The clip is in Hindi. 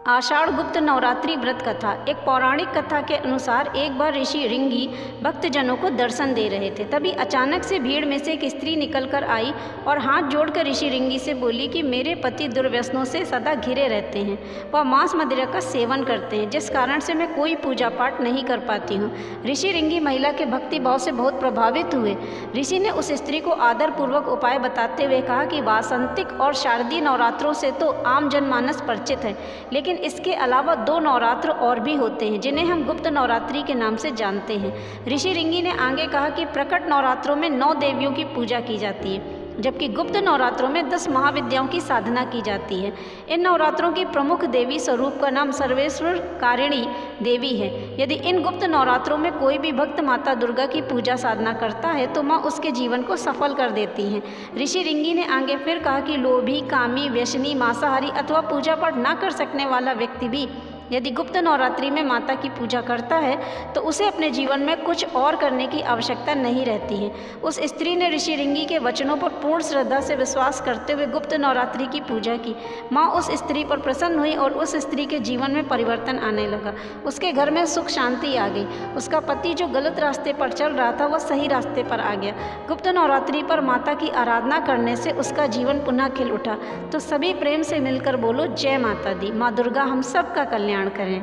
आषाढ़ गुप्त नवरात्रि व्रत कथा। एक पौराणिक कथा के अनुसार एक बार ऋषि रिंगी भक्तजनों को दर्शन दे रहे थे। तभी अचानक से भीड़ में से एक स्त्री निकलकर आई और हाथ जोड़कर ऋषि रिंगी से बोली कि मेरे पति दुर्व्यसनों से सदा घिरे रहते हैं। वह मांस मदिरा का सेवन करते हैं, जिस कारण से मैं कोई पूजा पाठ नहीं कर पाती हूँ। ऋषि रिंगी महिला के भक्ति भाव से बहुत प्रभावित हुए। ऋषि ने उस स्त्री को आदरपूर्वक उपाय बताते हुए कहा कि वासंतिक और शारदीय नवरात्रों से तो आम जनमानस परिचित है, लेकिन इसके अलावा 2 नवरात्र और भी होते हैं जिन्हें हम गुप्त नवरात्रि के नाम से जानते हैं। ऋषि रिंगी ने आगे कहा कि प्रकट नवरात्रों में 9 देवियों की पूजा की जाती है, जबकि गुप्त नवरात्रों में 10 महाविद्याओं की साधना की जाती है। इन नवरात्रों की प्रमुख देवी स्वरूप का नाम सर्वेश्वर कारिणी देवी है। यदि इन गुप्त नवरात्रों में कोई भी भक्त माता दुर्गा की पूजा साधना करता है तो माँ उसके जीवन को सफल कर देती हैं। ऋषि रिंगी ने आगे फिर कहा कि लोभी, कामी, व्यसनी, मांसाहारी अथवा पूजा पाठ न कर सकने वाला व्यक्ति भी यदि गुप्त नवरात्रि में माता की पूजा करता है तो उसे अपने जीवन में कुछ और करने की आवश्यकता नहीं रहती है। उस स्त्री ने ऋषि रिंगी के वचनों पर पूर्ण श्रद्धा से विश्वास करते हुए गुप्त नवरात्रि की पूजा की। माँ उस स्त्री पर प्रसन्न हुई और उस स्त्री के जीवन में परिवर्तन आने लगा। उसके घर में सुख शांति आ गई। उसका पति जो गलत रास्ते पर चल रहा था वह सही रास्ते पर आ गया। गुप्त नवरात्रि पर माता की आराधना करने से उसका जीवन पुनः खिल उठा। तो सभी प्रेम से मिलकर बोलो जय माता दी। माँ दुर्गा हम सब का कल्याण करें।